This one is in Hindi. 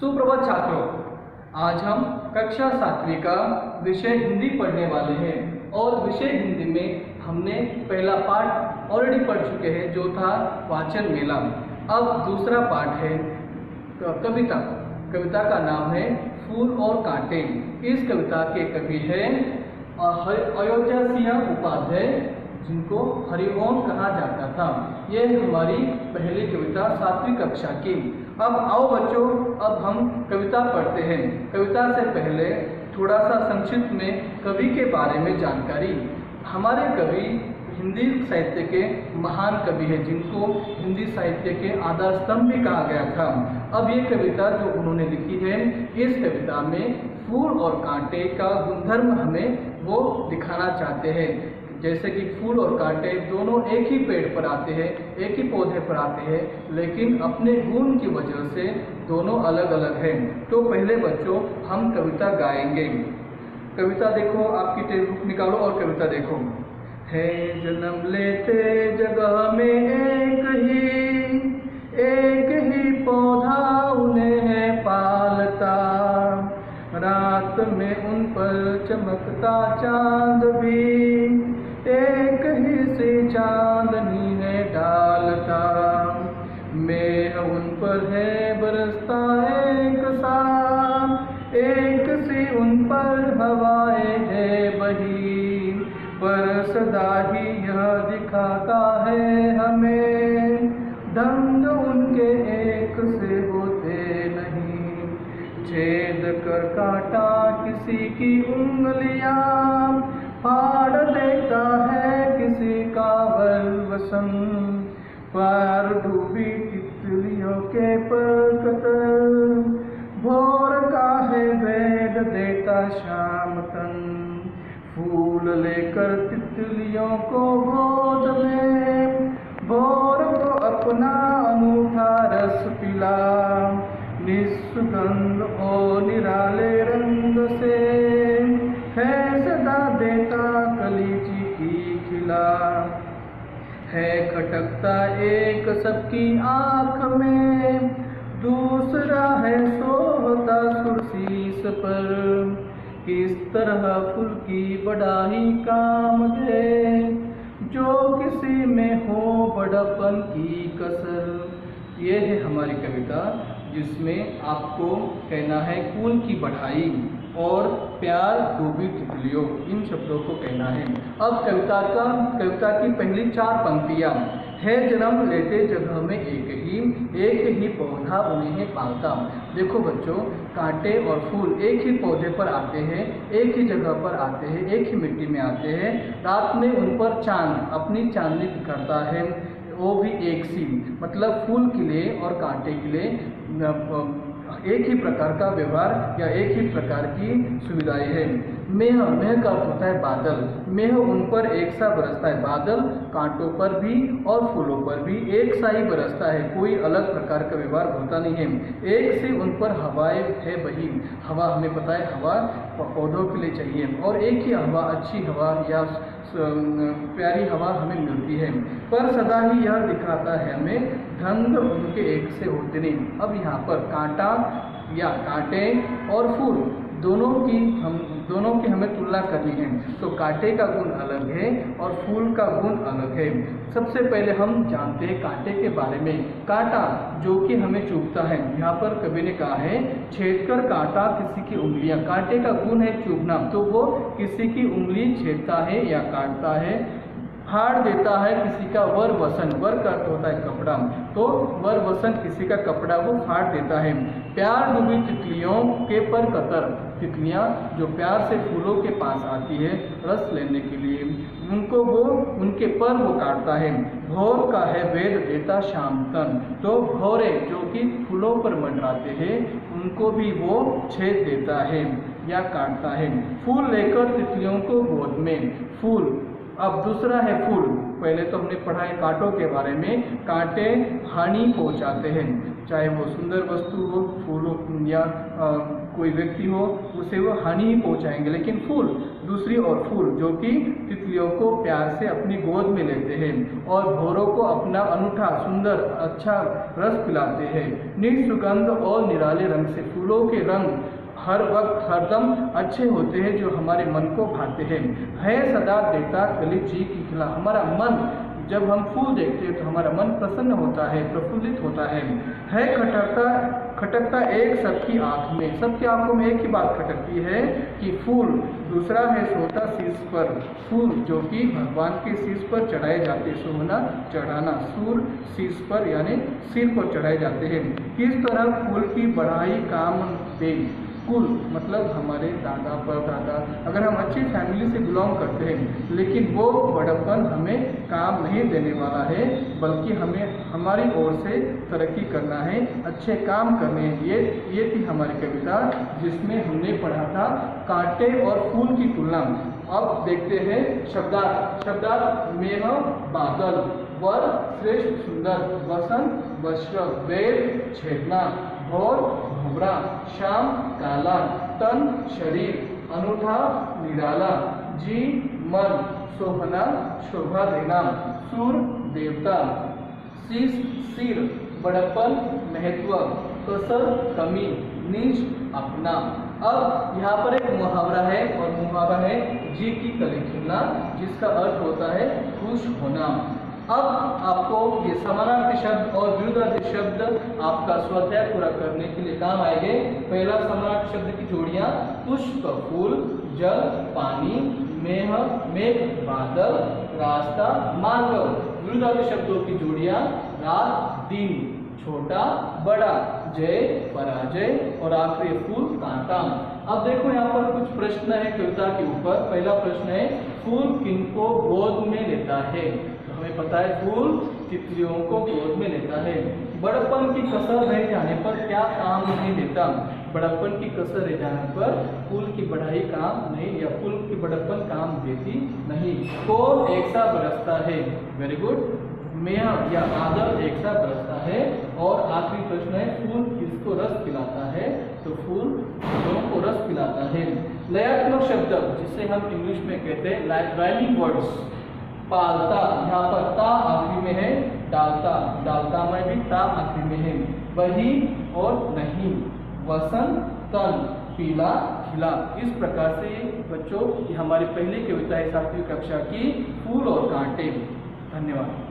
सुप्रभात छात्रों, आज हम कक्षा 7वीं का विषय हिंदी पढ़ने वाले हैं और विषय हिंदी में हमने पहला पाठ ऑलरेडी पढ़ चुके हैं जो था वाचन मेला। अब दूसरा पाठ है कविता। कविता का नाम है फूल और कांटे। इस कविता के कवि हैं अयोध्या सिंह उपाध्याय, जिनको हरिओम कहा जाता था। यह हमारी पहली कविता 7वीं कक्षा की। अब आओ बच्चों, अब हम कविता पढ़ते हैं। कविता से पहले थोड़ा सा संक्षिप्त में कवि के बारे में जानकारी। हमारे कवि हिंदी साहित्य के महान कवि हैं, जिनको हिंदी साहित्य के आधार स्तंभ भी कहा गया था। अब ये कविता जो उन्होंने लिखी है, इस कविता में फूल और कांटे का गुणधर्म हमें वो दिखाना चाहते हैं। जैसे कि फूल और कांटे दोनों एक ही पेड़ पर आते हैं, एक ही पौधे पर आते हैं, लेकिन अपने गुण की वजह से दोनों अलग अलग हैं। तो पहले बच्चों हम कविता गाएंगे। कविता देखो, आपकी टेक्स्ट बुक निकालो और कविता देखो। है जन्म लेते जगह में एक ही पौधा उन्हें है पालता, रात में उन पर चमकता चांद भी एक ही से चांदनी है डालता। मेघ उन पर है बरसता एक सा, एक सी उन पर हवाएं है बही, पर सदा ही यह दिखाता है हमें ढंग उनके एक से होते नहीं। छेद कर काटा किसी की उंगलियां, फाड़ देता है किसी का वसन, पार डूबी तितलियों के पर कतर, भोर का है वेद देता शाम तन। फूल लेकर तितलियों को गोद में, भोर को अपना अनूठा रस पिला, निस्सुगंध और निराले रंग से है सदा देता कलीची की खिला। है खटकता एक सबकी आँख में, दूसरा है सोहता सुरसीस पर, किस तरह फूल की बढ़ाई काम है, जो किसी में हो बड़पन की कसर। ये है हमारी कविता, जिसमें आपको कहना है फूल की बढ़ाई और प्यार डूबी तितलियों, इन शब्दों को कहना है। अब कविता की पहली 4 पंक्तियां है जन्म लेते जगह में एक ही पौधा उन्हें पालता। देखो बच्चों, कांटे और फूल एक ही पौधे पर आते हैं, एक ही जगह पर आते हैं, एक ही मिट्टी में आते हैं। रात में उन पर चांद अपनी चांदनी करता है, वो भी एक सी, मतलब फूल के लिए और कांटे के लिए एक ही प्रकार का व्यवहार या एक ही प्रकार की सुविधाएं हैं। मेघ का अर्थ होता है बादल। मेघ उन पर एक सा बरसता है। बादल कांटों पर भी और फूलों पर भी एक सा ही बरसता है, कोई अलग प्रकार का व्यवहार होता नहीं है। एक से उन पर हवाएं है बही। हवा हमें पता है, हवा पौधों के लिए चाहिए, और एक ही हवा, अच्छी हवा या प्यारी हवा हमें मिलती है, पर सदा ही यह दिखाता है हमें ढंग उनके एक से होते नहीं। अब यहाँ पर कांटा या कांटे और फूल दोनों की हमें तुलना करनी है। तो कांटे का गुण अलग है और फूल का गुण अलग है। सबसे पहले हम जानते हैं कांटे के बारे में। कांटा जो कि हमें चुभता है, यहाँ पर कवि ने कहा है छेद कर काटा किसी की उंगलियां। कांटे का गुण है चुभना, तो वो किसी की उंगली छेदता है या काटता है। फाड़ देता है किसी का वर वसन। वर का अर्थ होता है कपड़ा, तो वर वसन किसी का कपड़ा वो फाड़ देता है। प्यार डूबी तितलियों के पर कतर। तितलियां जो प्यार से फूलों के पास आती है रस लेने के लिए, उनको वो उनके पर वो काटता है। भौर का है वेद देता शाम तन। तो भौरे जो कि फूलों पर मंडराते हैं, उनको भी वो छेद देता है या काटता है। फूल लेकर तितलियों को गोद में। फूल, अब दूसरा है फूल। पहले तो हमने पढ़ा है कांटों के बारे में। कांटे हानि पहुंचाते हैं, चाहे वो सुंदर वस्तु हो, फूल या कोई व्यक्ति हो उसे वो हानि ही पहुंचाएंगे। लेकिन फूल दूसरी ओर फूल जो कि तितलियों को प्यार से अपनी गोद में लेते हैं और भौरों को अपना अनूठा सुंदर अच्छा रस पिलाते हैं। निसुगंध और निराले रंग से फूलों के रंग हर वक्त हरदम अच्छे होते हैं जो हमारे मन को भाते हैं। है सदा देता कली जी की खिला, हमारा मन जब हम फूल देखते हैं तो हमारा मन प्रसन्न होता है, प्रफुल्लित होता है। खटकता खटकता एक सबकी आंख में, सबकी आंखों में एक ही बात खटकती है कि फूल। दूसरा है सोता शीश पर, फूल जो कि भगवान के शीश पर चढ़ाए जाते, सोना चढ़ाना, सूर शीश पर यानी सिर पर चढ़ाए जाते हैं। किस तरह फूल की बढ़ाई काम दे, कुल मतलब हमारे दादा परदादा, अगर हम अच्छी फैमिली से बिलोंग करते हैं लेकिन वो बड़प्पन हमें काम नहीं देने वाला है, बल्कि हमें हमारी ओर से तरक्की करना है, अच्छे काम करने हैं। ये थी हमारी कविता जिसमें हमने पढ़ा था कांटे और फूल की तुलना। अब देखते हैं शब्दार्थ। शब्दार्थ मेघ बादल, वर श्रेष्ठ सुंदर, वसंत वस्त्र, वेद छेदना, भोर भंवरा, शाम काला, तन शरीर, अनूठा निराला, जी मन शोभना शोभा देना, सूर देवता, शीश सिर बड़प्पन महत्व, कसर कमी, नीच अपना। अब यहाँ पर एक मुहावरा है और मुहावरा है जी की कली खिलना, जिसका अर्थ होता है खुश होना। अब आपको ये समानार्थी शब्द और विरुद्धार्थी शब्द आपका स्वाध्याय पूरा करने के लिए काम आएंगे। पहला समानार्थी शब्द की जोड़ियां पुष्प फूल, जल पानी, मेघ मेघ बादल, रास्ता मार्ग। विरुद्धार्थी शब्दों की जोड़ियां रात दिन, छोटा बड़ा, जय पराजय और आखिरी फूल कांटा। अब देखो यहाँ पर कुछ प्रश्न है कविता के ऊपर। पहला प्रश्न है फूल किनको गोद में लेता है? हमें पता है फूल तितलियों को गोद में लेता है। बड़प्पन की कसर रह जाने पर क्या काम नहीं देता? बड़प्पन की कसर रह जाने पर फूल की बढ़ाई काम नहीं, या फूल की बड़प्पन काम देती नहीं। कौन एक सा बरसता है? वेरी गुड, मेघ या बादल एक सा बरसता है। और आखिरी प्रश्न है फूल किसको रस पिलाता है? तो फूल फूलों को रस पिलाता है। लयात्मक शब्द जिसे हम इंग्लिश में कहते हैं राइमिंग वर्ड्स। पालता, यहाँ पर ता आखिरी में है, डालता, डालता में भी ता आखिरी में है। वही और नहीं, वसंत तन, पीला खिला। इस प्रकार से बच्चों ये हमारी पहली कविता है 7वीं कक्षा की, फूल और कांटे। धन्यवाद।